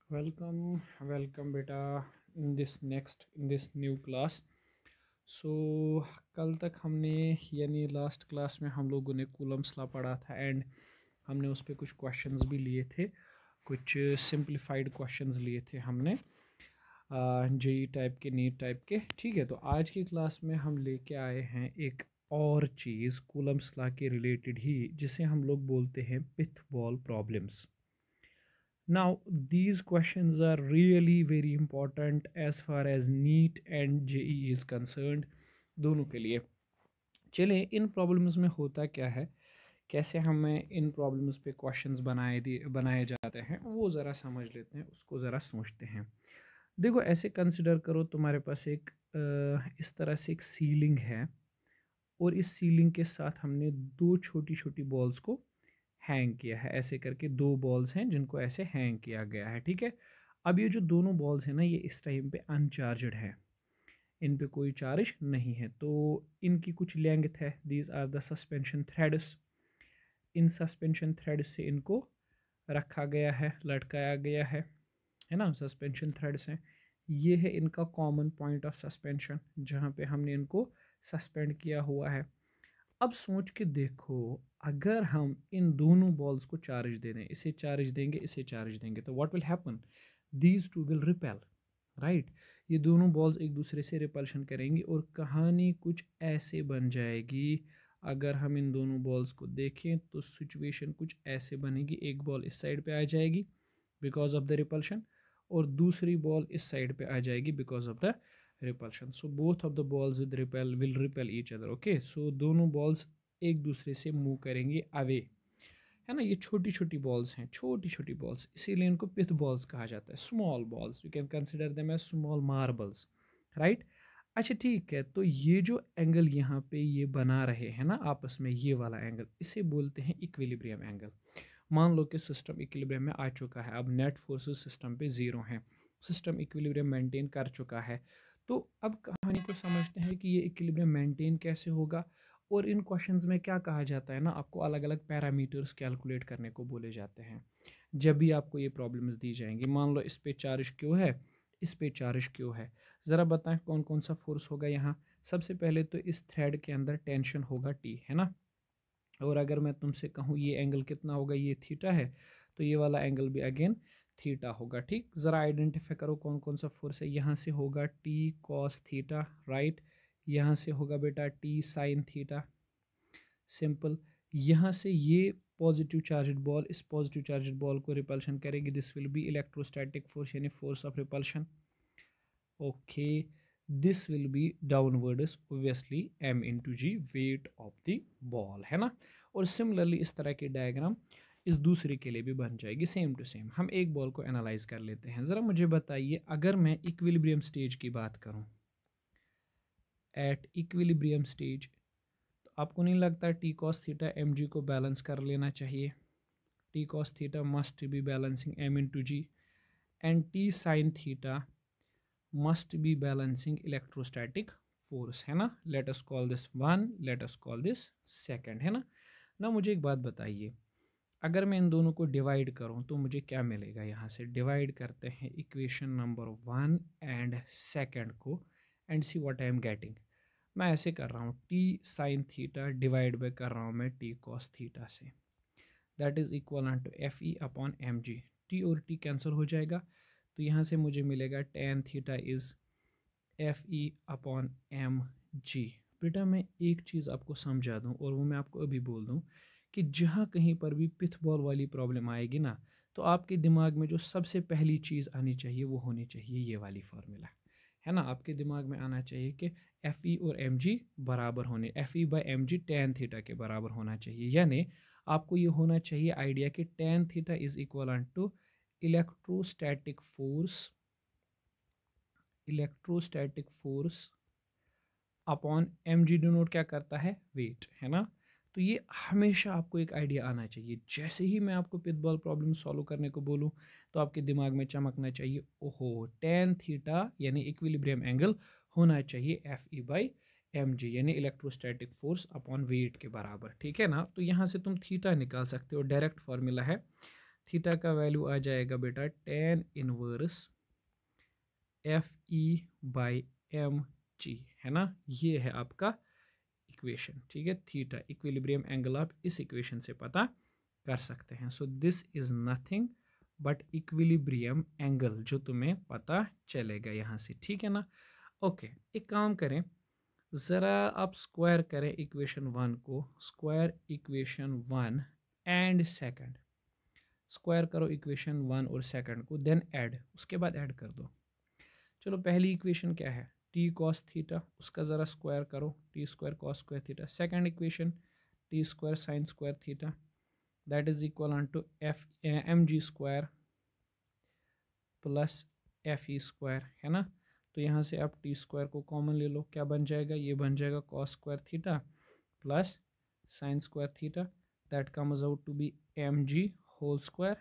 welcome beta in this new class. सो कल तक हमने यानी लास्ट क्लास में हम लोगों ने कूलम्स लॉ पढ़ा था एंड हमने उस पर कुछ क्वेश्चंस भी लिए थे, कुछ सिंप्लीफाइड क्वेश्चंस लिए थे हमने जेई टाइप के, नीट टाइप के। ठीक है, तो आज की क्लास में हम लेके आए हैं एक और चीज़ कूलम्स लॉ के रिलेटेड ही, जिसे हम लोग बोलते हैं pith ball problems. Now, these questions are really very important as far as NEET and JEE is concerned, दोनों के लिए। चलें, इन प्रॉब्लम्स में होता क्या है, कैसे हमें इन प्रॉब्लम्स पे क्वेश्चंस बनाए जाते हैं, वो ज़रा समझ लेते हैं, उसको ज़रा सोचते हैं। देखो, ऐसे कंसिडर करो तुम्हारे पास एक इस तरह से एक सीलिंग है, और इस सीलिंग के साथ हमने दो छोटी छोटी बॉल्स को हैंग किया है। ऐसे करके दो बॉल्स हैं जिनको ऐसे हैंग किया गया है। ठीक है, अब ये जो दोनों बॉल्स हैं ना, ये इस टाइम पे अनचार्जड है, इन पे कोई चार्ज नहीं है। तो इनकी कुछ लेंथ है, these are the suspension threads. इन सस्पेंशन थ्रेड से इनको रखा गया है, लटकाया गया है ना, सस्पेंशन थ्रेड्स हैं। ये है इनका कॉमन पॉइंट ऑफ सस्पेंशन, जहाँ पे हमने इनको सस्पेंड किया हुआ है। अब सोच के देखो, अगर हम इन दोनों बॉल्स को चार्ज दे दें, इसे चार्ज देंगे, इसे चार्ज देंगे, तो what will happen, these two will repel, right. ये दोनों बॉल्स एक दूसरे से रिपल्शन करेंगी और कहानी कुछ ऐसे बन जाएगी। अगर हम इन दोनों बॉल्स को देखें तो सिचुएशन कुछ ऐसे बनेगी, एक बॉल इस साइड पे आ जाएगी बिकॉज ऑफ द रिपल्शन, और दूसरी बॉल इस साइड पे आ जाएगी because of the repulsion. So both of the balls will repel each other. Okay, so दोनों बॉल्स एक दूसरे से मूव करेंगे अवे, है ना। ये छोटी छोटी बॉल्स हैं, छोटी छोटी बॉल्स, इसीलिए इनको पिथ बॉल्स कहा जाता है, small balls. You can consider them as small marbles, right. अच्छा ठीक है, तो ये जो एंगल यहाँ पे ये बना रहे हैं ना आपस में, ये वाला एंगल, इसे बोलते हैं इक्विलिब्रियम एंगल। मान लो कि सिस्टम इक्विलिब्रियम में आ चुका है, अब नेट फोर्सेस सिस्टम पे ज़ीरो हैं, सिस्टम इक्विलिब्रियम मेंटेन कर चुका है। तो अब कहानी को समझते हैं कि ये इक्विलिब्रियम मेंटेन कैसे होगा। और इन क्वेश्चंस में क्या कहा जाता है ना, आपको अलग अलग पैरामीटर्स कैलकुलेट करने को बोले जाते हैं जब भी आपको ये प्रॉब्लम्स दी जाएंगी। मान लो इस पे चार्ज क्यों है, इस पे चार्ज क्यों है, ज़रा बताएं कौन कौन सा फोर्स होगा यहाँ। सबसे पहले तो इस थ्रेड के अंदर टेंशन होगा टी, है ना। और अगर मैं तुमसे कहूँ ये एंगल कितना होगा, ये थीटा है, तो ये वाला एंगल भी अगेन थीटा होगा। ठीक, ज़रा आइडेंटिफाई करो कौन कौन सा फोर्स है। यहाँ से होगा टी कॉस थीटा, राइट। यहाँ से होगा बेटा टी साइन थीटा, सिंपल। यहाँ से ये पॉजिटिव चार्जड बॉल इस पॉजिटिव चार्जड बॉल को रिपल्शन करेगी, this will be electrostatic force यानी force of repulsion. Okay, this will be downwards obviously m into G, weight of the ball, है ना। और सिमिलरली इस तरह की डायग्राम इस दूसरे के लिए भी बन जाएगी, सेम टू सेम। हम एक बॉल को एनालाइज कर लेते हैं। ज़रा मुझे बताइए, अगर मैं इक्विलिब्रियम स्टेज की बात करूं, एट इक्विलिब्रियम स्टेज, तो आपको नहीं लगता T cos theta M G को बैलेंस कर लेना चाहिए। T cos theta must be balancing m into G, and T sine theta must be balancing electrostatic force, है ना। let us call this one, let us call this second, है ना। ना मुझे एक बात बताइए, अगर मैं इन दोनों को डिवाइड करूं तो मुझे क्या मिलेगा। यहाँ से डिवाइड करते हैं इक्वेशन नंबर 1 एंड सेकंड को, and see what I am getting. मैं ऐसे कर रहा हूँ, T sine theta divide by कर रहा हूँ मैं टी कॉस थीटा से, that is equal to F E upon M G. T और टी कैंसिल हो जाएगा, तो यहाँ से मुझे मिलेगा tan theta is F E upon M G. बेटा मैं एक चीज़ आपको समझा दूँ, और वो मैं आपको अभी बोल दूँ कि जहाँ कहीं पर भी पिथ बॉल वाली प्रॉब्लम आएगी ना, तो आपके दिमाग में जो सबसे पहली चीज़ आनी चाहिए वो होनी चाहिए ये वाली फार्मूला, है ना। आपके दिमाग में आना चाहिए कि एफ ई और एम जी बराबर होने, F E by M G tan theta के बराबर होना चाहिए। यानी आपको ये होना चाहिए आइडिया कि tan theta is equal to electrostatic force, electrostatic force upon M G denote क्या करता है, वेट, है ना। तो ये हमेशा आपको एक आइडिया आना चाहिए। जैसे ही मैं आपको पिथ बॉल प्रॉब्लम सॉल्व करने को बोलूँ, तो आपके दिमाग में चमकना चाहिए, ओहो टेन थीटा यानी इक्विलिब्रियम एंगल होना चाहिए F E by M G यानी इलेक्ट्रोस्टैटिक फोर्स अपॉन वेट के बराबर, ठीक है ना। तो यहाँ से तुम थीटा निकाल सकते हो, डायरेक्ट फार्मूला है। थीटा का वैल्यू आ जाएगा बेटा tan inverse F E by M G, है ना। ये है आपका इक्वेशन, ठीक है। थीटा इक्विलिब्रियम एंगल आप इस इक्वेशन से पता कर सकते हैं। सो this is nothing but equilibrium angle, जो तुम्हें पता चलेगा यहाँ से, ठीक है ना। ओके, एक काम करें, ज़रा आप स्क्वायर करें इक्वेशन 1 को, square equation 1 and second, square करो इक्वेशन 1 और सेकंड को, देन ऐड, उसके बाद ऐड कर दो। चलो पहली इक्वेशन क्या है, टी कॉस थीटा, उसका ज़रा स्क्वायर करो, T square cos square theta. Second equation T square sine square theta, that is equal on to F M G square plus F E square, है ना। तो यहाँ से आप टी स्क्वायर को कॉमन ले लो, क्या बन जाएगा, ये बन जाएगा cos square theta plus sine square theta, that comes out to be M G whole square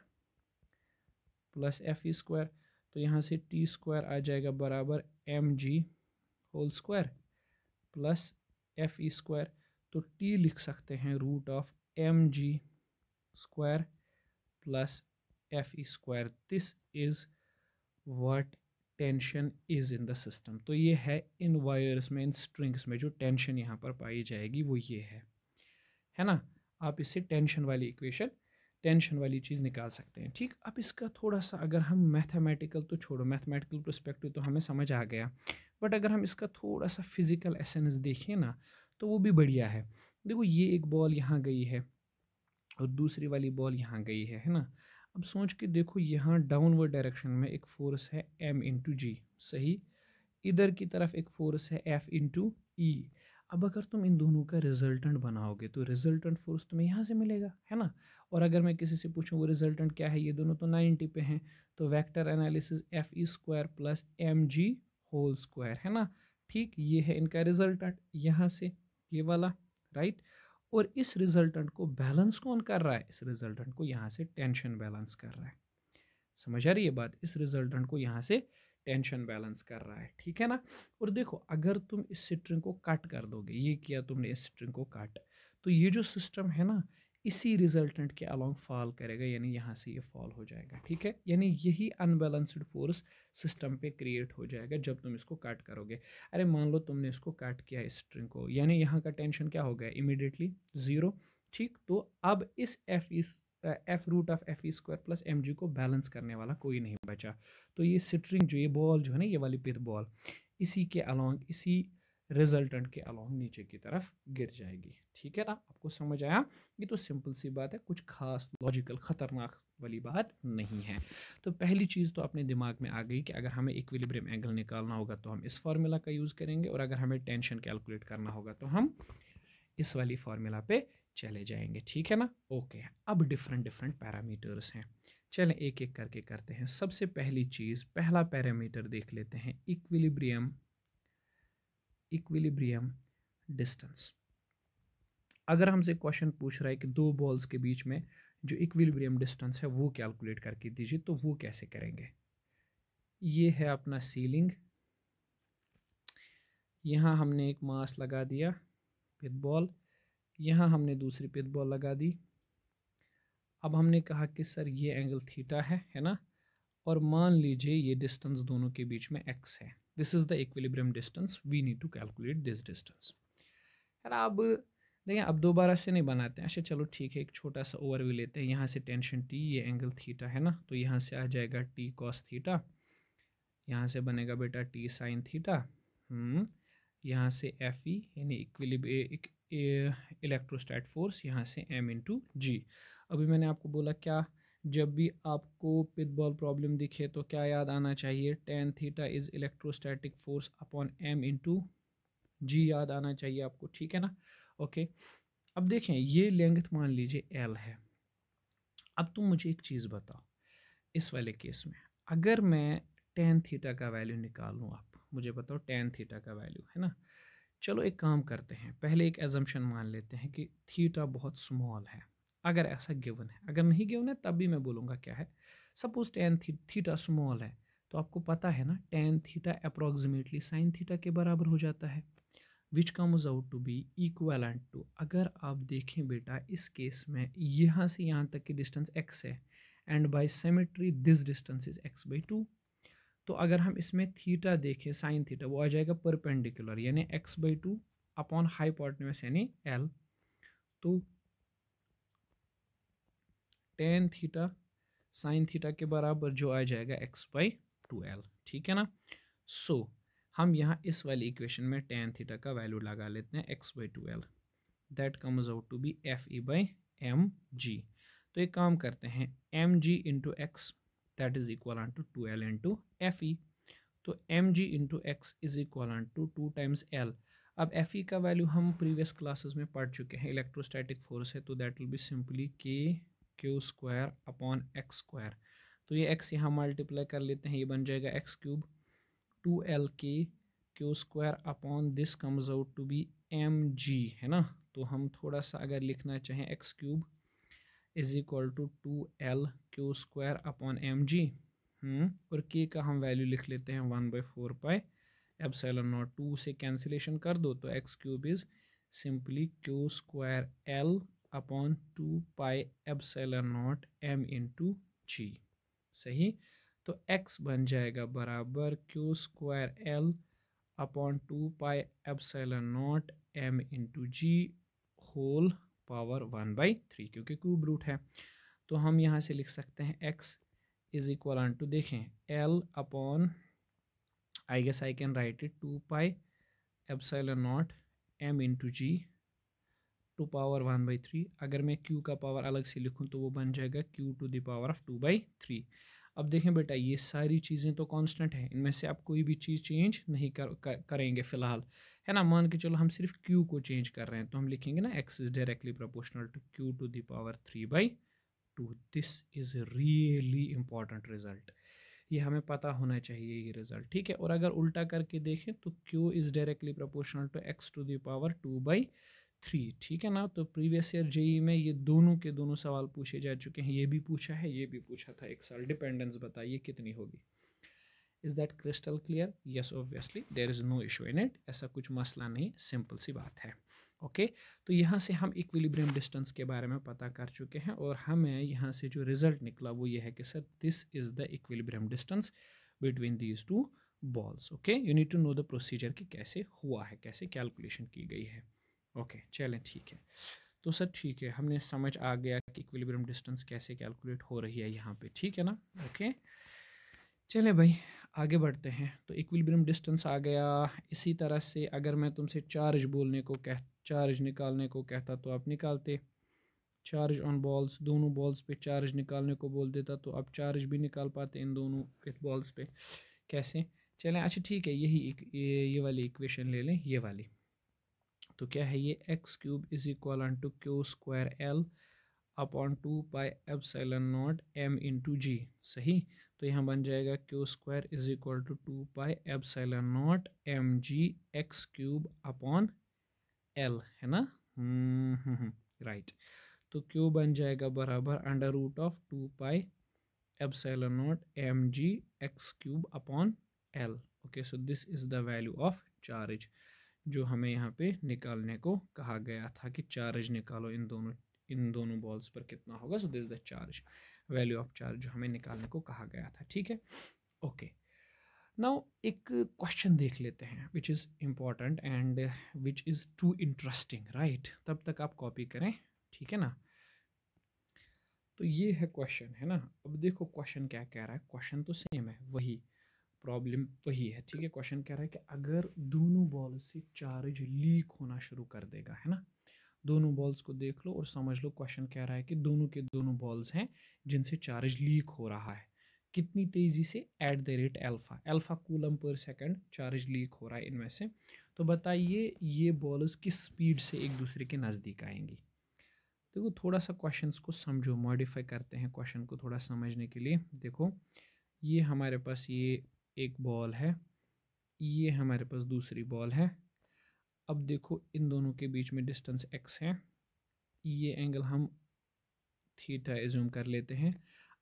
plus F E square. तो यहाँ से टी स्क्वायर आ जाएगा बराबर M G whole square plus F E square. तो टी लिख सकते हैं root of M G square plus F E square. This is what tension is in the system. तो ये है इन वायर्स में, इन स्ट्रिंग्स में जो टेंशन यहाँ पर पाई जाएगी वो ये है ना। आप इससे टेंशन वाली इक्वेशन, टेंशन वाली चीज़ निकाल सकते हैं, ठीक। अब इसका थोड़ा सा अगर हम मैथमेटिकल तो छोड़ो, मैथमेटिकल पर्सपेक्टिव तो हमें समझ आ गया, बट अगर हम इसका थोड़ा सा फिजिकल एसेंस देखें ना, तो वो भी बढ़िया है। देखो ये एक बॉल यहाँ गई है और दूसरी वाली बॉल यहाँ गई है ना। अब सोच के देखो, यहाँ डाउनवर्ड डायरेक्शन में एक फोर्स है m इंटू जी, सही। इधर की तरफ एक फोर्स है F इंटू ई। अब अगर तुम इन दोनों का रिजल्टेंट बनाओगे तो रिजल्टेंट फोर्स तुम्हें यहाँ से मिलेगा, है ना। और अगर मैं किसी से पूछूं वो रिजल्टेंट क्या है, ये दोनों तो 90 पे हैं, तो vector analysis F E square plus M G whole square, है ना। ठीक, ये है इनका रिजल्टेंट यहाँ से, ये वाला, राइट। और इस रिजल्टेंट को बैलेंस कौन कर रहा है, इस रिजल्टेंट को यहाँ से टेंशन बैलेंस कर रहा है। समझ आ रही है बात, इस रिजल्टेंट को यहाँ से टेंशन बैलेंस कर रहा है, ठीक है ना। और देखो अगर तुम इस स्ट्रिंग को कट कर दोगे, ये किया तुमने इस स्ट्रिंग को कट, तो ये जो सिस्टम है ना इसी रिजल्टेंट के अलोंग फॉल करेगा, यानी यहाँ से ये फॉल हो जाएगा, ठीक है। यानी यही अनबैलेंस्ड फोर्स सिस्टम पे क्रिएट हो जाएगा जब तुम इसको कट करोगे। अरे मान लो तुमने इसको कट किया इस स्ट्रिंग को, यानी यहाँ का टेंशन क्या हो गया, इमीडिएटली ज़ीरो, ठीक। तो अब इस F root of F E square plus M G को बैलेंस करने वाला कोई नहीं बचा। तो ये स्ट्रिंग जो, ये बॉल जो है ना, ये वाली पिथ बॉल, इसी के अलोंग, इसी रिजल्टेंट के अलोंग नीचे की तरफ गिर जाएगी, ठीक है ना। आपको समझ आया, ये तो सिंपल सी बात है, कुछ खास लॉजिकल खतरनाक वाली बात नहीं है। तो पहली चीज़ तो अपने दिमाग में आ गई कि अगर हमें इक्विलिब्रियम एंगल निकालना होगा तो हम इस फार्मूला का यूज़ करेंगे, और अगर हमें टेंशन कैलकुलेट करना होगा तो हम इस वाली फार्मूला पे चले जाएंगे, ठीक है ना। ओके, अब डिफरेंट डिफरेंट पैरामीटर्स हैं, चलें एक एक करके करते हैं। सबसे पहली चीज़, पहला पैरामीटर देख लेते हैं, इक्विलिब्रियम, इक्विलिब्रियम डिस्टेंस। अगर हमसे क्वेश्चन पूछ रहा है कि दो बॉल्स के बीच में जो इक्विलिब्रियम डिस्टेंस है वो कैलकुलेट करके दीजिए, तो वो कैसे करेंगे। ये है अपना सीलिंग, यहाँ हमने एक मास लगा दिया पिथ बॉल, यहाँ हमने दूसरी पिथ बॉल लगा दी। अब हमने कहा कि सर ये एंगल थीटा है ना, और मान लीजिए ये डिस्टेंस दोनों के बीच में x है। This is the equilibrium distance, we need to calculate this distance, है ना। अब देखिए, अब दोबारा से नहीं बनाते हैं, अच्छा चलो ठीक है, एक छोटा सा ओवरव्यू लेते हैं। यहाँ से टेंशन t, ये एंगल थीटा है ना, तो यहाँ से आ जाएगा t cos थीटा, यहाँ से बनेगा बेटा t sin थीटा, यहाँ से एफ ई यानी इलेक्ट्रोस्टैट फोर्स, यहाँ से m इंटू जी। अभी मैंने आपको बोला क्या, जब भी आपको पिथ बॉल प्रॉब्लम दिखे तो क्या याद आना चाहिए, tan theta is electrostatic force upon m into G याद आना चाहिए आपको, ठीक है ना। ओके, अब देखें ये लेंथ मान लीजिए l है। अब तुम मुझे एक चीज़ बताओ, इस वाले केस में अगर मैं tan थीटा का वैल्यू निकाल लूँ, आप मुझे बताओ tan थीटा का वैल्यू, है ना। चलो एक काम करते हैं, पहले एक एजम्पशन मान लेते हैं कि थीटा बहुत स्मॉल है। अगर ऐसा गिवन है, अगर नहीं गिवन है तब भी मैं बोलूँगा क्या है। सपोज tan थीटा स्मॉल है, तो आपको पता है ना tan theta approximately sin theta के बराबर हो जाता है, which comes out to be equivalent to, अगर आप देखें बेटा इस केस में यहाँ से यहाँ तक की डिस्टेंस x है, and by symmetry this distance is x by 2। तो अगर हम इसमें थीटा देखें, साइन थीटा, वो आ जाएगा परपेंडिकुलर यानी x बाई 2 अपॉन हाइपोटेन्यूज यानी l। तो टेन थीटा साइन थीटा के बराबर जो आ जाएगा x बाई 2l, ठीक है ना। सो हम यहाँ इस वाली इक्वेशन में टेन थीटा का वैल्यू लगा लेते हैं x by 2l, that comes out to be F E by M G. तो एक काम करते हैं, M G into X that is equal to 2l into F E. तो M G into X is equal to 2 times L. अब F E का value हम previous classes में पढ़ चुके हैं, इलेक्ट्रोस्टैटिक फोर्स है, तो दैट विल बी सिंपली के Q square upon x square. तो ये एक्स यहाँ मल्टीप्लाई कर लेते हैं, ये बन जाएगा एक्स क्यूब 2l के Q square upon this comes out to be M G, है ना। तो हम थोड़ा सा अगर लिखना चाहें X cube is equal to 2l Q square upon M G, और के का हम वैल्यू लिख लेते हैं 1/4 पाई एप्सिलॉन नॉट। 2 से कैंसिलेशन कर दो तो X cube is simply Q square L upon 2 pi epsilon naught M into G, सही। तो x बन जाएगा बराबर Q square L upon 2 pi epsilon naught M into G whole power 1/3, क्योंकि क्यूब रूट है। तो हम यहाँ से लिख सकते हैं x इज इक्वल टू, देखें l upon, I guess I can write it 2 pi epsilon naught m into G to power 1/3। अगर मैं q का पावर अलग से लिखूं तो वो बन जाएगा q to the power of 2/3। अब देखें बेटा, ये सारी चीज़ें तो कांस्टेंट हैं, इनमें से आप कोई भी चीज़ चेंज नहीं करेंगे फ़िलहाल, है ना। मान के चलो हम सिर्फ q को चेंज कर रहे हैं, तो हम लिखेंगे ना x is directly proportional to q to the power 3/2। This is really important result, ये हमें पता होना चाहिए ये रिजल्ट, ठीक है। और अगर उल्टा करके देखें तो q is directly proportional to x to the power 2/3, ठीक है ना। तो प्रीवियस ईयर जेई में ये दोनों के दोनों सवाल पूछे जा चुके हैं, ये भी पूछा है, ये भी पूछा था एक साल। डिपेंडेंस बताइए कितनी होगी। Is that crystal clear? Yes, obviously there is no issue in it, ऐसा कुछ मसला नहीं, सिंपल सी बात है। ओके तो यहाँ से हम इक्विलिब्रियम डिस्टेंस के बारे में पता कर चुके हैं, और हमें यहाँ से जो रिजल्ट निकला वो ये है कि sir this is the equilibrium distance between these two balls. Okay, you need to know the procedure कि कैसे हुआ है, कैसे कैलकुलेशन की गई है। ओके चलें, ठीक है। तो सर ठीक है, हमने समझ आ गया कि इक्विलिब्रियम डिस्टेंस कैसे कैलकुलेट हो रही है यहाँ पे, ठीक है ना। ओके चलें भाई आगे बढ़ते हैं। तो इक्विलिब्रियम डिस्टेंस आ गया। इसी तरह से अगर मैं तुमसे चार्ज निकालने को कहता तो आप निकालते। चार्ज ऑन बॉल्स, दोनों बॉल्स पे चार्ज निकालने को बोल देता तो आप चार्ज भी निकाल पाते इन दोनों बॉल्स पे। कैसे? चलें अच्छा ठीक है, ये वाली इक्वेशन ले लें, ये वाली। तो क्या है ये, X cube is equal to Q square L upon 2 pi epsilon naught M into G, सही। तो यहाँ बन जाएगा Q square is equal to 2 pi epsilon naught M G X cube upon L, है ना। राइट। तो क्यू बन जाएगा बराबर under root of 2 pi epsilon naught M G X cube upon L. Okay so this is the value of charge जो हमें यहाँ पे निकालने को कहा गया था कि चार्ज निकालो इन दोनों बॉल्स पर कितना होगा। So this the charge, value of charge जो हमें निकालने को कहा गया था, ठीक है। ओके नाउ एक क्वेश्चन देख लेते हैं which is important and which is too interesting, right. तब तक आप कॉपी करें, ठीक है ना। तो ये है क्वेश्चन, है ना। अब देखो क्वेश्चन क्या कह रहा है, क्वेश्चन तो सेम है, वही प्रॉब्लम वही है, ठीक है। क्वेश्चन कह रहा है कि अगर दोनों बॉल से चार्ज लीक होना शुरू कर देगा, है ना। दोनों बॉल्स को देख लो और समझ लो, क्वेश्चन कह रहा है कि दोनों के दोनों बॉल्स हैं जिनसे चार्ज लीक हो रहा है। कितनी तेज़ी से? At the rate alpha, alpha coulomb per second charge leak हो रहा है इनमें से। तो बताइए ये बॉल्स किस स्पीड से एक दूसरे के नज़दीक आएंगी। देखो थोड़ा सा क्वेश्चंस को समझो, मॉडिफाई करते हैं क्वेश्चन को थोड़ा समझने के लिए। देखो ये हमारे पास ये एक बॉल है, ये हमारे पास दूसरी बॉल है। अब देखो इन दोनों के बीच में डिस्टेंस x है, ये एंगल हम थीटा एज्यूम कर लेते हैं।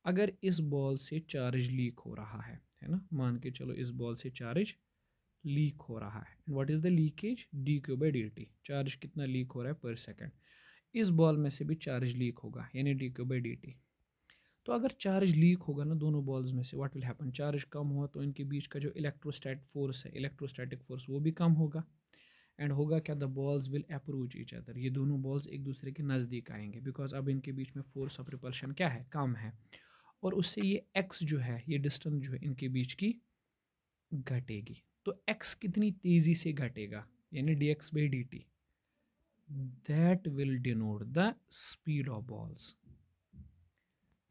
अगर इस बॉल से चार्ज लीक हो रहा है ना, मान के चलो इस बॉल से चार्ज लीक हो रहा है। What is the leakage? D Q by D T. Charge कितना लीक हो रहा है पर सेकंड। इस बॉल में से भी चार्ज लीक होगा यानी D Q by D T. तो अगर चार्ज लीक होगा ना दोनों बॉल्स में से, व्हाट विल हैपन, चार्ज कम हुआ तो इनके बीच का जो इलेक्ट्रोस्टैटिक फोर्स वो भी कम होगा, एंड होगा क्या, the balls will approach each other, ये दोनों बॉल्स एक दूसरे के नज़दीक आएंगे, बिकॉज अब इनके बीच में फोर्स ऑफ रिपल्शन क्या है, कम है, और उससे ये एक्स जो है, ये डिस्टेंस जो है इनके बीच की घटेगी। तो एक्स कितनी तेज़ी से घटेगा, यानी D X by D T, that will denote the speed of balls,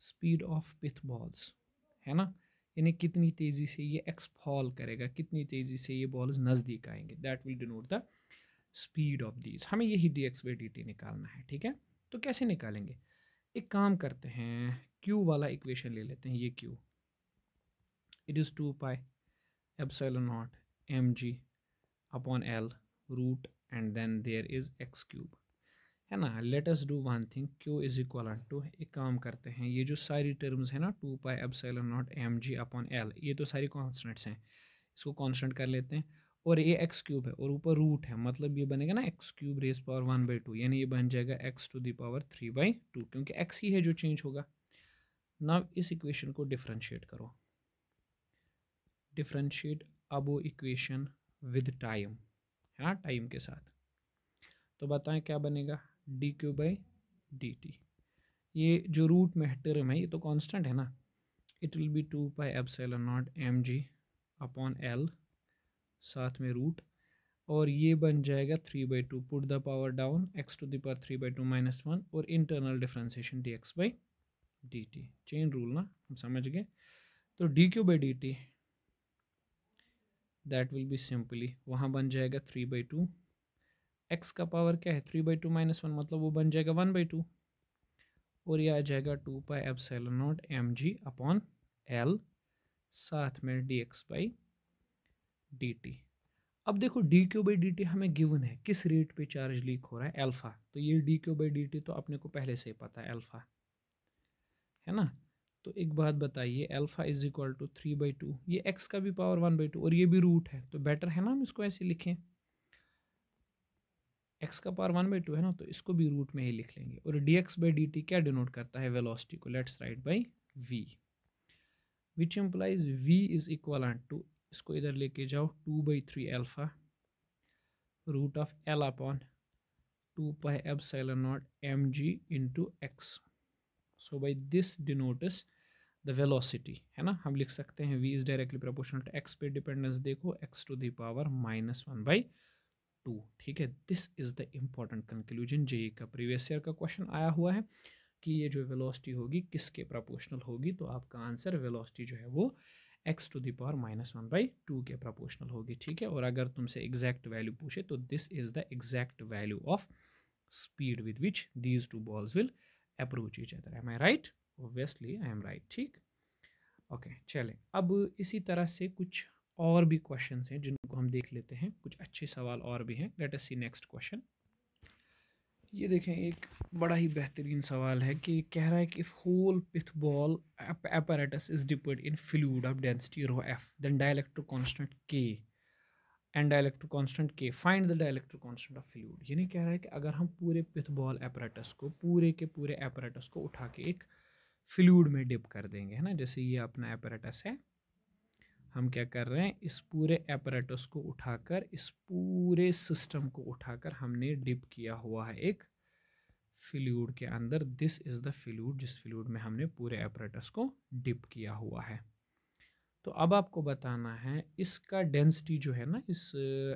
speed of pith balls, है ना, यानी कितनी तेज़ी से ये एक्स फॉल करेगा, कितनी तेज़ी से ये बॉल्स नज़दीक आएंगे, that will denote the speed of these. हमें यही D X by D T निकालना है, ठीक है। तो कैसे निकालेंगे, एक काम करते हैं, क्यू वाला इक्वेशन ले लेते हैं, ये Q, it is 2 pi epsilon naught M G upon L root and then there is X cube, है ना। Let us do one thing, Q is equal to, एक काम करते हैं, ये जो सारी टर्म्स है ना 2 pi epsilon naught M G upon L, ये तो सारी कॉन्स्टेंट्स हैं, इसको कांस्टेंट कर लेते हैं, और ये एक्स क्यूब है और ऊपर रूट है, मतलब ये बनेगा ना एक्स क्यूब रेस पावर 1/2, यानी ये बन जाएगा एक्स टू द पावर 3/2, क्योंकि एक्स ही है जो चेंज होगा। नाउ इस इक्वेशन को डिफ्रेंशिएट करो, डिफ्रेंशिएट अब वो इक्वेशन विद टाइम, है ना, टाइम के साथ, तो बताएं क्या बनेगा, D Q by D T, ये जो रूट में टर्म है ये तो कांस्टेंट है ना, it will be 2 pi epsilon naught M G upon L, साथ में रूट, और ये बन जाएगा 3/2, put the power down, X to the power 3/2 -1, और internal differentiation D X by D T, chain rule ना, हम समझ गए। तो D Q by D T that will be simply, वहाँ बन जाएगा 3/2, एक्स का पावर क्या है 3/2 -1, मतलब वो बन जाएगा 1/2, और ये आ जाएगा 2 pi epsilon naught M G upon L, साथ में D X by D T. अब देखो D Q by D T हमें गिवन है, किस रेट पे चार्ज लीक हो रहा है, अल्फा, तो ये D Q by D T तो अपने को पहले से ही पता है अल्फा, है ना। तो एक बात बताइए, अल्फा इज इक्वल टू 3/2, ये एक्स का भी पावर 1/2 और ये भी रूट है, तो बेटर है ना हम इसको ऐसे लिखें, एक्स का पावर 1/2 है ना, तो इसको भी रूट में ही लिख लेंगे, और D X by D T क्या डिनोट करता है, वेलोसिटी को, let's write by V, which implies V is equal to, इसको इधर लेके जाओ 2/3 alpha root of L upon 2 pi epsilon naught mg into x, so by this denotes the velocity, है ना, हम लिख सकते हैं v is directly proportional to x पे डिपेंडेंस देखो x to the power -1/2, ठीक है। This is the important conclusion, JEE का प्रीवियस ईयर का क्वेश्चन आया हुआ है कि ये जो वेलोसिटी होगी किसके प्रोपोर्शनल होगी, तो आपका आंसर वेलोसिटी जो है वो x टू द पावर -1/2 के प्रोपोर्शनल होगी, ठीक है। और अगर तुमसे एग्जैक्ट वैल्यू पूछे तो this is the exact value of speed with which these two balls will approach each other, am I right, obviously I am right, ठीक। ओके चलें, अब इसी तरह से कुछ और भी क्वेश्चंस हैं जिनको हम देख लेते हैं, कुछ अच्छे सवाल और भी हैं, लेट अस सी नेक्स्ट क्वेश्चन। ये देखें, एक बड़ा ही बेहतरीन सवाल है कि कह रहा है कि if whole pith ball apparatus is dipped in fluid of density rho f, then dielectric constant k and dielectric constant k, find the dielectric constant of fluid। यानी कह रहा है कि अगर हम पूरे पिथ बॉल apparatus को, पूरे के पूरे apparatus को उठा के एक फ्लूइड में डिप कर देंगे, है ना, जैसे ये अपना apparatus है, हम क्या कर रहे हैं, इस पूरे apparatus को उठाकर, इस पूरे सिस्टम को उठाकर हमने डिप किया हुआ है एक फ्लूइड के अंदर, दिस इज द फ्लूइड जिस फ्लूइड में हमने पूरे apparatus को डिप किया हुआ है। तो अब आपको बताना है इसका डेंसिटी जो है ना, इस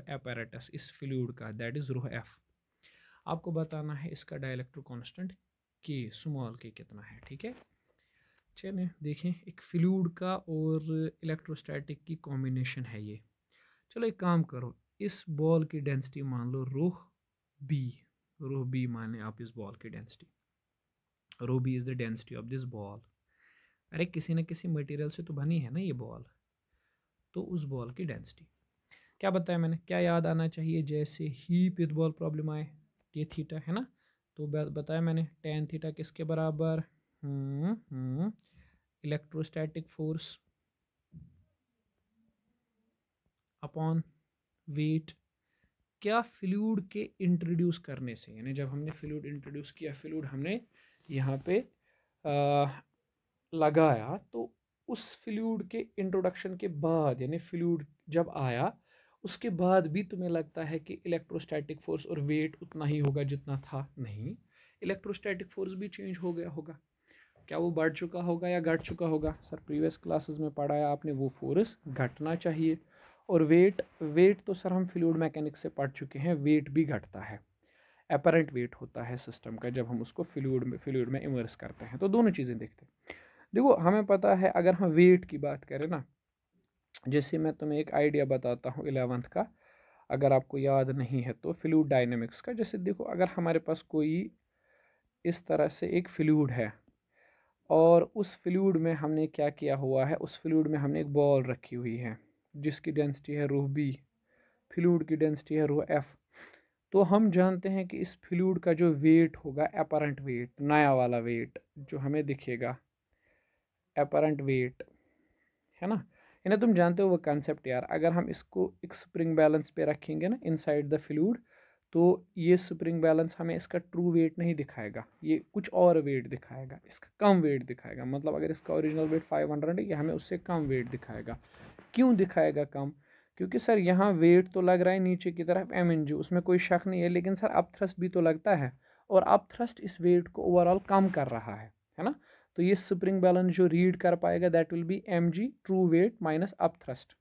apparatus, इस फ्लूइड का, दैट इज रो एफ। आपको बताना है इसका डाइलेक्ट्रिक कांस्टेंट के, स्मॉल के कितना है, ठीक है। चलिए देखें, एक फ्लूइड का और इलेक्ट्रोस्टैटिक की कॉम्बिनेशन है ये। चलो एक काम करो, इस बॉल की डेंसिटी मान लो रो बी माने आप इस बॉल की density, rho B is the density of this ball. अरे किसी न किसी मटेरियल से तो बनी है ना ये बॉल, तो उस बॉल की डेंसिटी क्या बताया मैंने, क्या याद आना चाहिए, जैसे ही पिथ बॉल प्रॉब्लम आए, ये थीटा है ना, तो बताया मैंने tan थीटा किसके बराबर, इलेक्ट्रोस्टैटिक फोर्स अपॉन वेट, क्या फ्लूइड के इंट्रोड्यूस करने से, यानी जब हमने फ्लूइड इंट्रोड्यूस किया, फ्लूइड हमने यहाँ पे लगाया तो उस फ्लूइड के इंट्रोडक्शन के बाद, यानी फ्लूइड जब आया उसके बाद भी तुम्हें लगता है कि इलेक्ट्रोस्टैटिक फोर्स और वेट उतना ही होगा जितना था? नहीं, इलेक्ट्रोस्टैटिक फोर्स भी चेंज हो गया होगा। क्या वो बढ़ चुका होगा या घट चुका होगा? सर प्रीवियस क्लासेस में पढ़ाया आपने, वो फोर्स घटना चाहिए। और वेट, वेट तो सर हम फ्लूइड मैकेनिक्स से पढ़ चुके हैं, वेट भी घटता है। अपरेंट वेट होता है सिस्टम का जब हम उसको फ्लूइड में इमर्स करते हैं। तो दोनों चीज़ें देखते हैं। देखो हमें पता है, अगर हम वेट की बात करें ना, जैसे मैं तुम्हें एक आइडिया बताता हूँ 11th का, अगर आपको याद नहीं है तो, फ्लूइड डायनेमिक्स का। जैसे देखो, अगर हमारे पास कोई इस तरह से एक फ्लूइड है और उस फ्लूइड में हमने क्या किया हुआ है, उस फ्लूइड में हमने एक बॉल रखी हुई है जिसकी डेंसिटी है रूह बी, फ्लूइड की डेंसिटी है रूह एफ। तो हम जानते हैं कि इस फ्लूइड का जो वेट होगा, अपरेंट वेट, नया वाला वेट जो हमें दिखेगा, अपरेंट वेट, है ना। इन्हें तुम जानते हो वो कंसेप्ट यार। अगर हम इसको एक स्प्रिंग बैलेंस पे रखेंगे ना इनसाइड द फ्लूइड, तो ये स्प्रिंग बैलेंस हमें इसका ट्रू वेट नहीं दिखाएगा, ये कुछ और वेट दिखाएगा, इसका कम वेट दिखाएगा। मतलब अगर इसका ओरिजिनल वेट 500 है, ये हमें उससे कम वेट दिखाएगा। क्यों दिखाएगा कम? क्योंकि सर यहाँ वेट तो लग रहा है नीचे की तरफ mng, उसमें कोई शक नहीं है, लेकिन सर अप थ्रस्ट भी तो लगता है, और अप थ्रस्ट इस वेट को ओवरऑल कम कर रहा है ना। तो ये स्प्रिंग बैलेंस जो रीड कर पाएगा that will B mg true wait minus up thrust,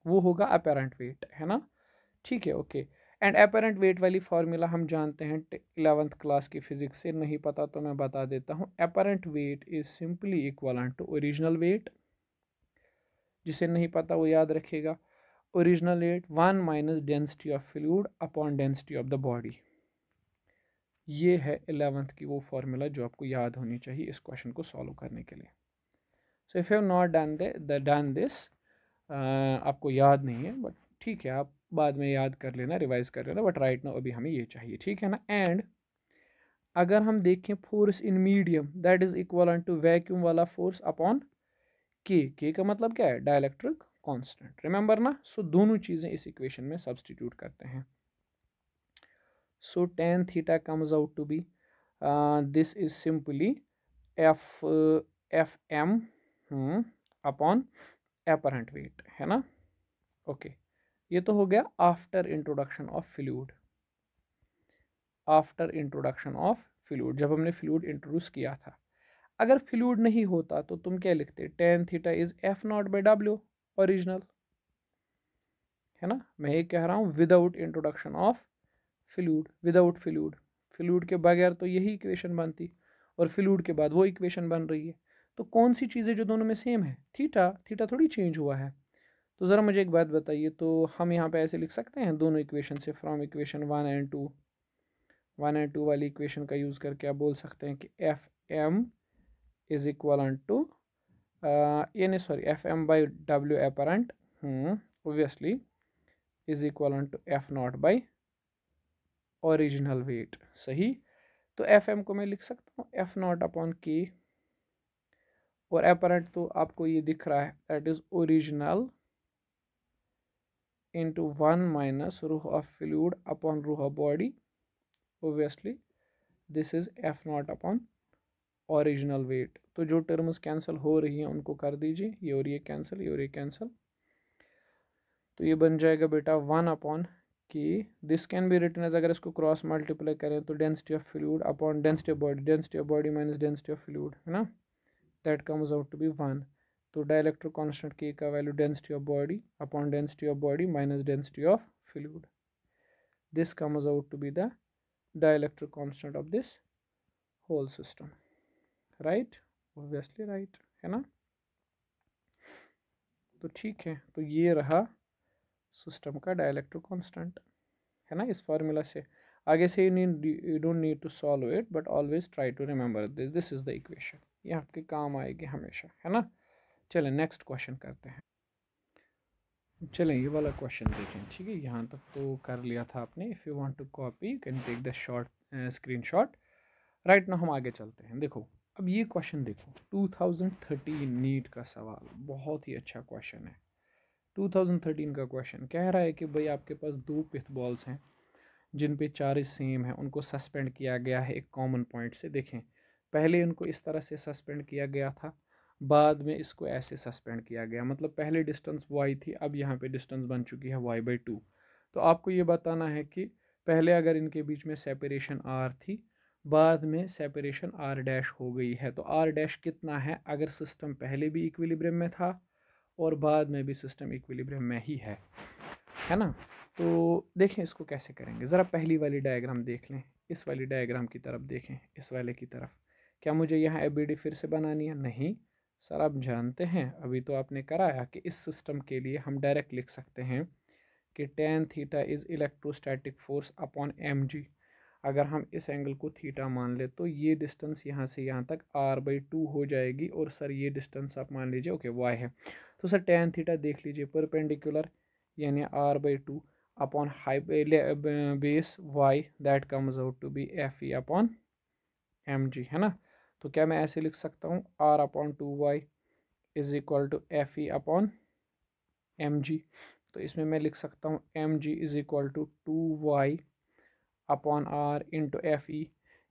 वो होगा अपेरेंट वेट, है ना। ठीक है, ओके। एंड अपेरेंट वेट वाली फॉर्मूला हम जानते हैं 11th क्लास की फिजिक्स से, नहीं पता तो मैं बता देता हूँ। Apparent weight is simply equivalent to original weight, जिसे नहीं पता वो याद रखेगा। Original weight 1 minus density of fluid upon density of the body. ये है 11th की वो फॉर्मूला जो आपको याद होनी चाहिए इस क्वेश्चन को सॉल्व करने के लिए। So if you have not done this, आपको याद नहीं है, बट ठीक है, आप बाद में याद कर लेना, रिवाइज कर लेना, बट राइट नाउ अभी हमें ये चाहिए, ठीक है ना। एंड अगर हम देखें force in medium, that is equal to vacuum वाला फोर्स अपॉन के का मतलब क्या है? डाइलेक्ट्रिक कांस्टेंट, रिमेंबर ना। सो दोनों चीज़ें इस इक्वेशन में सब्सटीट्यूट करते हैं। So tan theta comes out to be, this is simply F M upon apparent weight, है ना। ओके, ये तो हो गया after introduction of fluid. After introduction of fluid, जब हमने फ्लूइड इंट्रोड्यूस किया था। अगर फ्लूइड नहीं होता तो तुम क्या लिखते? tan theta is F naught by W original, है ना। मैं ये कह रहा हूँ without introduction of fluid, without fluid, fluid के बगैर तो यही इक्वेशन बनती, और फ्लूइड के बाद वो इक्वेशन बन रही है। तो कौन सी चीज़ें जो दोनों में सेम है? थीटा, थीटा थोड़ी चेंज हुआ है। तो ज़रा मुझे एक बात बताइए, तो हम यहाँ पे ऐसे लिख सकते हैं दोनों इक्वेशन से, फ्रॉम इक्वेशन 1 एंड 2 वाली इक्वेशन का यूज़ करके आप बोल सकते हैं कि F M is equal to, यानी sorry, F M by W apparent obviously is equal to F naught by original weight, सही। तो एफ एम को मैं लिख सकता हूँ एफ नॉट अपॉन के, और अपरेंट तो आपको ये दिख रहा है, that is original into 1 minus रूह ऑफ फ्लूइड अपॉन रूह of body, obviously this is F not upon original wait. तो जो टर्म्स कैंसिल हो रही हैं उनको कर दीजिए, ये और ये कैंसिल, ये और ये कैंसिल, तो ये बन जाएगा बेटा 1 upon K. This can be written as, अगर इसको क्रॉस मल्टीप्लाई करें तो density of fluid upon density of body, density of body minus density of fluid, है ना, that comes out to be 1। तो डाइलेक्ट्रिक कांस्टेंट के का वैल्यू density of body upon density of body minus density of fluid, this comes out to be the dielectric constant of this whole system, right, obviously right, है ना। तो ठीक है, तो ये रहा सिस्टम का डाइलेक्ट्रिक कांस्टेंट, है ना। इस फार्मूला से आगे से you don't need to solve it, but always try to remember this, this is the equation, ये आपके काम आएगी हमेशा, है ना। चलें नेक्स्ट क्वेश्चन करते हैं। चलें ये वाला क्वेश्चन देखें, ठीक है। यहाँ तक तो कर लिया था आपने। If you want to copy you can take the short screenshot. Right ना, हम आगे चलते हैं। देखो अब ये क्वेश्चन देखो, 2013 नीट का सवाल, बहुत ही अच्छा क्वेश्चन है। 2013 का क्वेश्चन कह रहा है कि भाई आपके पास दो पिथ बॉल्स हैं जिन पे चार्ज सेम है, उनको सस्पेंड किया गया है एक कॉमन पॉइंट से। देखें, पहले उनको इस तरह से सस्पेंड किया गया था, बाद में इसको ऐसे सस्पेंड किया गया, मतलब पहले डिस्टेंस y थी, अब यहाँ पे डिस्टेंस बन चुकी है y/2। तो आपको ये बताना है कि पहले अगर इनके बीच में सेपरेशन r थी, बाद में सेपरेशन r डैश हो गई है, तो r डैश कितना है अगर सिस्टम पहले भी इक्विलिब्रियम में था और बाद में भी सिस्टम इक्विलिब्रियम में ही है ना। तो देखें इसको कैसे करेंगे, ज़रा पहली वाली डायग्राम देख लें, इस वाली डायग्राम की तरफ देखें, इस वाले की तरफ। क्या मुझे यहाँ एबीडी फिर से बनानी है? नहीं सर, आप जानते हैं अभी तो आपने कराया कि इस सिस्टम के लिए हम डायरेक्ट लिख सकते हैं कि tan theta is electrostatic force upon mg। अगर हम इस एंगल को थीटा मान ले तो ये डिस्टेंस यहाँ से यहाँ तक r/2 हो जाएगी, और सर ये डिस्टेंस आप मान लीजिए ओके y है। तो सर tan थीटा देख लीजिए परपेंडिकुलर यानी r/2 upon high base y, that comes out to be FE upon mg, है ना। तो क्या मैं ऐसे लिख सकता हूँ r/2y is equal to FE upon mg। तो इसमें मैं लिख सकता हूँ mg is equal to 2y upon R into FE,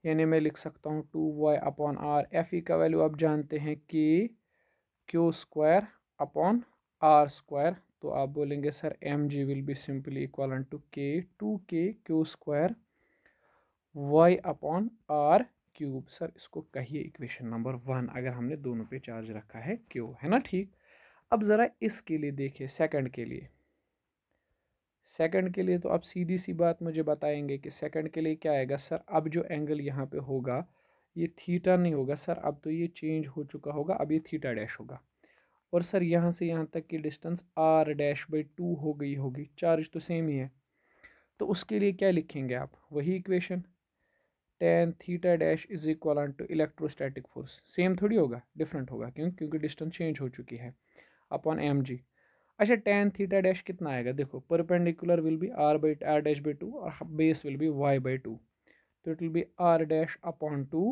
यानी मैं लिख सकता हूँ 2y अपॉन आर। FE का वैल्यू आप जानते हैं कि Q² अपॉन R²। तो आप बोलेंगे sir mg will be simply equal to k 2k Q² y upon r³। Sir इसको कहिए इक्वेशन नंबर 1, अगर हमने दोनों पे चार्ज रखा है Q, है ना। ठीक, अब ज़रा इसके लिए देखिए, सेकंड के लिए। सेकंड के लिए तो आप सीधी सी बात मुझे बताएंगे कि सेकंड के लिए क्या आएगा। सर अब जो एंगल यहाँ पे होगा ये थीटा नहीं होगा सर, अब तो ये चेंज हो चुका होगा, अब ये थीटा डैश होगा। और सर यहाँ से यहाँ तक की डिस्टेंस r'/2 हो गई होगी, चार्ज तो सेम ही है। तो उसके लिए क्या लिखेंगे आप, वही equation tan theta dash is equal to electrostatic force. Same थोड़ी होगा, डिफरेंट होगा, क्योंकि डिस्टेंस चेंज हो चुकी है, अपॉन mg। अच्छा tan थीटा डैश कितना आएगा, देखो परपेंडिकुलर विल बी r'/2 और बेस विल बी y/2। तो it will be r dash upon 2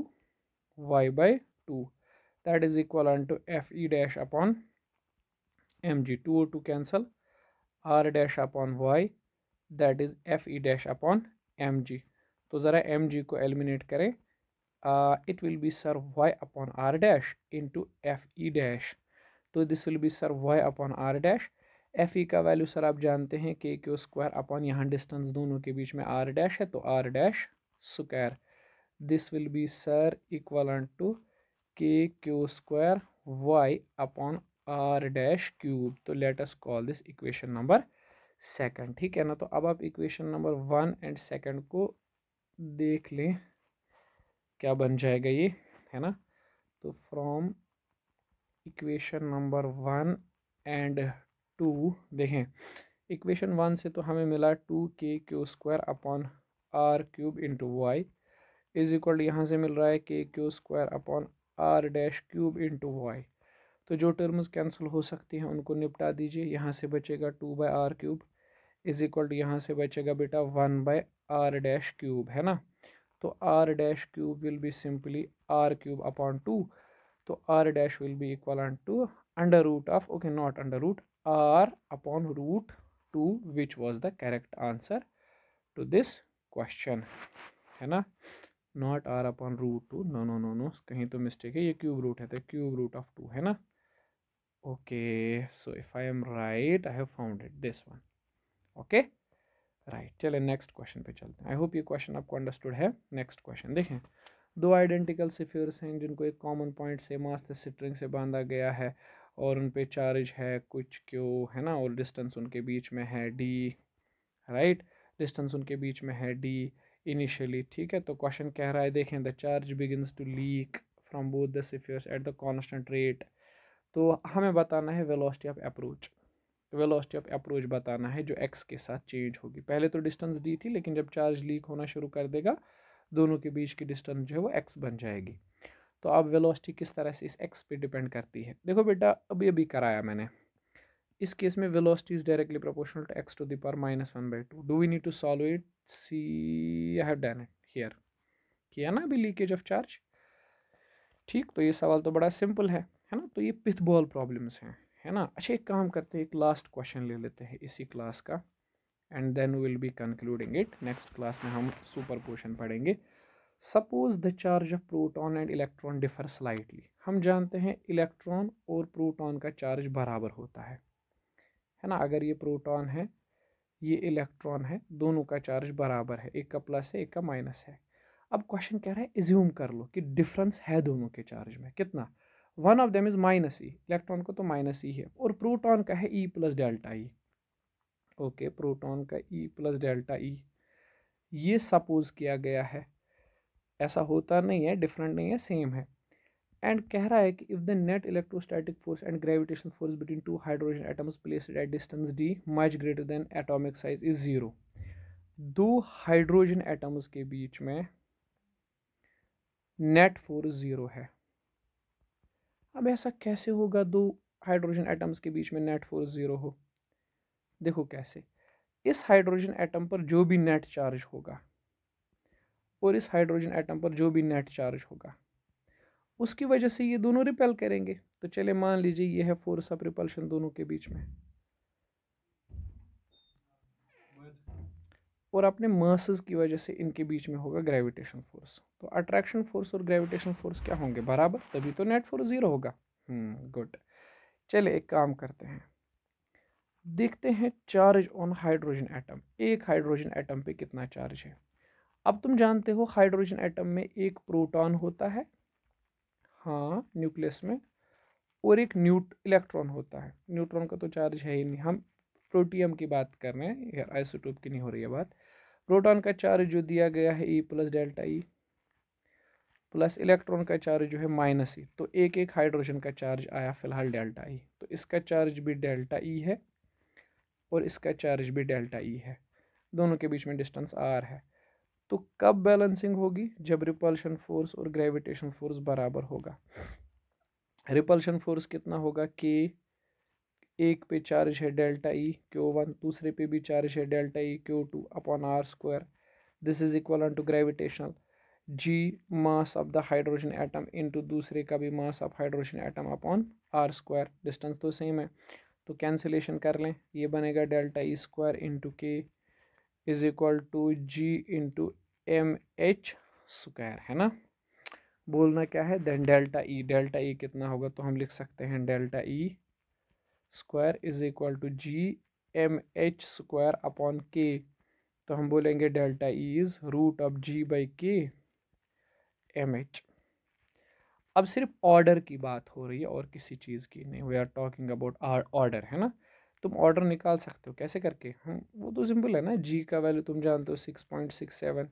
y/2, that is equal to FE dash upon mg। 2 और 2 कैंसल, r dash upon y, that is FE dash upon mg। तो ज़रा mg को eliminate करें, it will be sir y upon r dash into FE dash. तो this will be sir y upon r dash. FE का value sir आप जानते हैं k² upon यहाँ डिस्टेंस दोनों के बीच में r डैश है, तो r dash square. This will be sir equal to k² y upon r dash cube. तो let us call this equation number second, ठीक है ना। तो अब आप इक्वेशन नंबर 1 एंड सेकंड को देख लें क्या बन जाएगा ये, है ना। तो फ्रॉम इक्वेशन नंबर 1 एंड 2 देखें, इक्वेशन 1 से तो हमें मिला 2k² upon r³ into Y is equal, यहाँ से मिल रहा है k² upon r dash cube into Y. तो जो टर्म्स कैंसिल हो सकती हैं उनको निपटा दीजिए, यहाँ से बचेगा 2/r³ इज इक्वल, यहाँ से बचेगा बेटा 1/r डैश क्यूब, है ना। तो r dash cube will be simply r³ upon 2। तो r dash will be equal to under root of, okay not under root, r upon root 2 which was the correct answer to this question, है ना। Not r upon root 2, no no no no, कहीं तो mistake है, ये cube root है तो cube root of 2, है ना। Okay, so if I am right I have found it this one, okay right. चले नेक्स्ट क्वेश्चन पे चलते हैं। आई होप ये क्वेश्चन आपको अंडरस्टूड है। नेक्स्ट क्वेश्चन देखें, दो आइडेंटिकल सिफियर्स हैं जिनको एक कॉमन पॉइंट से मास स्ट्रिंग से बांधा गया है और उन पे चार्ज है कुछ क्यू, है ना, और डिस्टेंस उनके बीच में है d, राइट। डिस्टेंस उनके बीच में है d इनिशियली, ठीक है। तो क्वेश्चन कह रहा है देखें, the charge begins to leak from both the spheres at the constant rate. तो हमें बताना है velocity of approach, velocity of approach बताना है जो x के साथ चेंज होगी। पहले तो डिस्टेंस d थी, लेकिन जब चार्ज लीक होना शुरू कर देगा दोनों के बीच की डिस्टेंस जो है वो x बन जाएगी। तो अब वेलोसिटी किस तरह से इस x पे डिपेंड करती है, देखो बेटा अभी अभी कराया मैंने। इस केस में velocity is directly proportional to x to the power -1/2। Do we need to solve it, see I have done it here, किया ना अभी लीकेज ऑफ चार्ज, ठीक। तो ये सवाल तो बड़ा सिंपल है ना। तो ये पिथ बॉल प्रॉब्लम्स हैं, है ना। अच्छा एक काम करते हैं, एक लास्ट क्वेश्चन ले लेते हैं इसी क्लास का, and then will be concluding it. Next class में हम सुपर पोर्शन पढ़ेंगे। Suppose the charge of proton and electron differ slightly. हम जानते हैं इलेक्ट्रॉन और प्रोटॉन का चार्ज बराबर होता है ना। अगर ये प्रोटॉन है ये इलेक्ट्रॉन है, दोनों का चार्ज बराबर है, एक का प्लस है एक का माइनस है। अब क्वेश्चन कह रहा है एज्यूम कर लो कि डिफरेंस है दोनों के चार्ज में कितना। One of them is minus E, electron को तो माइनस ई है, और प्रोटॉन का है E plus delta E. Okay, proton का ई प्लस डेल्टा ई ये सपोज किया गया है, ऐसा होता नहीं है, डिफरेंट नहीं है, सेम है। एंड कह रहा है कि if the net electrostatic force and gravitational force between two hydrogen atoms placed at distance D much greater than atomic size is zero. दो हाइड्रोजन एटम्स के बीच में नेट फोर्स जीरो है। अब ऐसा कैसे होगा दो हाइड्रोजन एटम्स के बीच में नेट फोर्स जीरो हो? देखो कैसे, इस हाइड्रोजन एटम पर जो भी नेट चार्ज होगा और इस हाइड्रोजन एटम पर जो भी नेट चार्ज होगा उसकी वजह से ये दोनों रिपेल करेंगे। तो चले मान लीजिए ये है फोर्स ऑफ रिपल्शन दोनों के बीच में, और अपने मासेस की वजह से इनके बीच में होगा ग्रेविटेशन फोर्स। तो अट्रैक्शन फोर्स और ग्रेविटेशन फोर्स क्या होंगे? बराबर, तभी तो नेट फोर्स जीरो होगा। गुड। चले एक काम करते हैं, देखते हैं चार्ज ऑन हाइड्रोजन एटम। एक हाइड्रोजन एटम पे कितना चार्ज है? अब तुम जानते हो हाइड्रोजन एटम में एक प्रोटॉन होता है, हाँ, न्यूक्लियस में, और एक इलेक्ट्रॉन होता है। न्यूट्रॉन का तो चार्ज है ही नहीं, हम प्रोटियम की बात कर रहे हैं, आइसोटोप की नहीं हो रही है बात। प्रोटॉन का चार्ज जो दिया गया है E plus delta E, plus electron का चार्ज जो है माइनस ई। तो एक एक हाइड्रोजन का चार्ज आया फिलहाल डेल्टा ई, तो इसका चार्ज भी डेल्टा ई है और इसका चार्ज भी डेल्टा ई है, दोनों के बीच में डिस्टेंस आर है। तो कब बैलेंसिंग होगी? जब रिपल्शन फोर्स और ग्रेविटेशन फोर्स बराबर होगा। रिपल्शन फोर्स कितना होगा? के, एक पे चार्ज है डेल्टा ई Q1, दूसरे पे भी चार्ज है delta E Q2 upon R square. This is equal to gravitational G mass of the hydrogen atom into दूसरे का भी mass of hydrogen atom upon R square. Distance तो सेम है, तो कैंसिलेशन कर लें, ये बनेगा delta E square into K is equal to G into M H square, है ना। बोलना क्या है? Then delta E, delta E कितना होगा? तो हम लिख सकते हैं delta E square is equal to G M H square upon K. तो हम बोलेंगे delta E is root of G by K M H. अब सिर्फ ऑर्डर की बात हो रही है और किसी चीज़ की नहीं, we are talking about order, है ना। तुम ऑर्डर निकाल सकते हो, कैसे करके? हम वो तो सिंपल है ना, जी का वैल्यू तुम जानते हो 6.67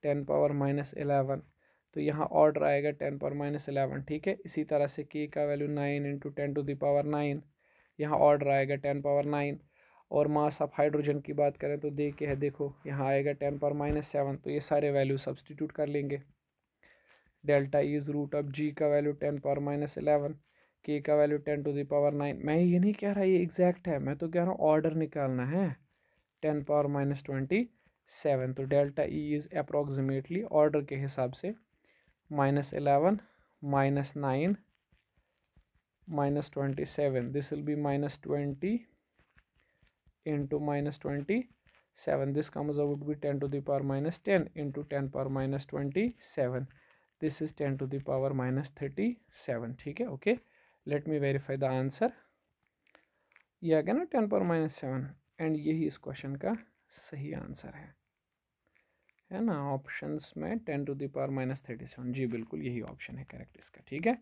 10⁻11, तो यहाँ ऑर्डर आएगा 10⁻11, ठीक है। इसी तरह से के का वैल्यू 9 इंटू 10⁻9, यहाँ ऑर्डर आएगा 10⁻9। और मास ऑफ हाइड्रोजन की बात करें तो दे के है, देखो यहाँ आएगा 10⁻7, तो ये सारे वैल्यू सब्सटीट्यूट कर लेंगे। Delta E is root of G का वैल्यू 10⁻11, के का वैल्यू 10⁻9। मैं ये नहीं कह रहा ये एग्जैक्ट है, मैं तो कह रहा हूँ ऑर्डर निकालना है 10⁻27। तो delta E is approximately order के हिसाब से -11 -9 -27, this will B -20 into -27, this comes out to be 10⁻10 into 10⁻27, this is 10⁻37, ठीक है। Okay, let me verify the answer. ये आ गया ना 10⁻7, एंड यही इस क्वेश्चन का सही आंसर है ना। ऑप्शंस में 10⁻37, जी बिल्कुल यही ऑप्शन है करेक्ट इसका, ठीक है।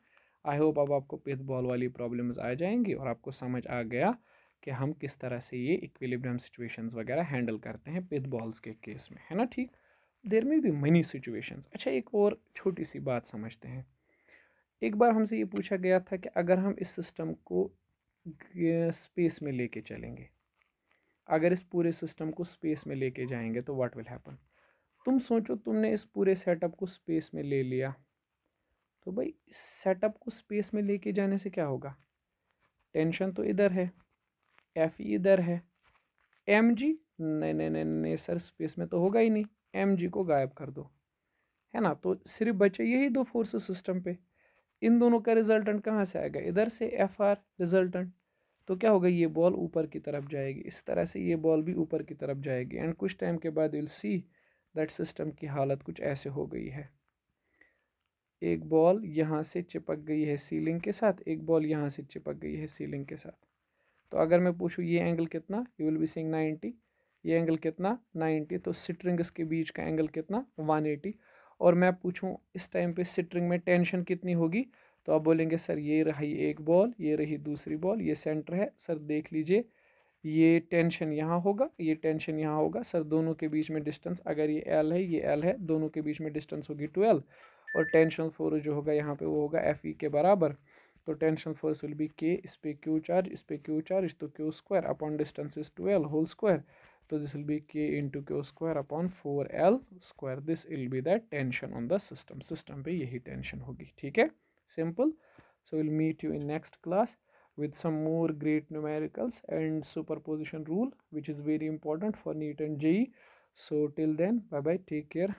आई होप अब आपको पिथ बॉल वाली प्रॉब्लम्स आ जाएंगी और आपको समझ आ गया कि हम किस तरह से ये इक्विलिब्रियम सिचुएशंस वगैरह हैंडल करते हैं पिथ बॉल्स के केस में, है ना, ठीक। देयर में भी मनी सिचुएशंस। अच्छा, एक और छोटी सी बात समझते हैं। एक बार हमसे ये पूछा गया था कि अगर हम इस सिस्टम को स्पेस में लेके चलेंगे, अगर इस पूरे सिस्टम को स्पेस में लेके जाएंगे तो व्हाट विल हैपन। तुम सोचो, तुमने इस पूरे सेटअप को स्पेस में ले लिया, तो भाई इस सेटअप को स्पेस में लेके जाने से क्या होगा? टेंशन तो इधर है, एफ इधर है, एम जी नहीं नहीं नहीं नहीं सर, स्पेस में तो होगा ही नहीं, एम जी को गायब कर दो, है ना। तो सिर्फ बचे यही दो फोर्सेस सिस्टम पे। इन दोनों का रिजल्टेंट कहाँ से आएगा? इधर से एफ आर रिजल्टेंट। तो क्या होगा? ये बॉल ऊपर की तरफ जाएगी, इस तरह से ये बॉल भी ऊपर की तरफ जाएगी, एंड कुछ टाइम के बाद विल सी दैट सिस्टम की हालत कुछ ऐसे हो गई है। एक बॉल यहाँ से चिपक गई है सीलिंग के साथ, एक बॉल यहाँ से चिपक गई है सीलिंग के साथ। तो अगर मैं पूछूँ ये एंगल कितना, यू विल बी सेइंग 90। ये एंगल कितना 90, तो सिटरिंग्स के बीच का एंगल कितना 180। और मैं पूछूँ इस टाइम पे सिटरिंग में टेंशन कितनी होगी, तो आप बोलेंगे सर ये रही एक बॉल, ये रही दूसरी बॉल, ये सेंटर है सर, देख लीजिए ये टेंशन यहाँ होगा, ये टेंशन यहाँ होगा सर, दोनों के बीच में डिस्टेंस, अगर ये एल है ये एल है, दोनों के बीच में डिस्टेंस होगी 12। और टेंशन फोर्स जो होगा यहाँ पे वो होगा एफ ई के बराबर। तो टेंशन फोर्स विल बी के, इस पे क्यू चार्ज, इस पे क्यू चार्ज, तो Q square upon distance is 12 whole square. तो this will be K into Q square upon 4L square. This will be the tension on the system, system पे यही tension होगी। ठीक है, simple. So will meet you in next class with some more great numericals and superposition rule, which is very important for NEET and JEE. So till then, bye bye, take care.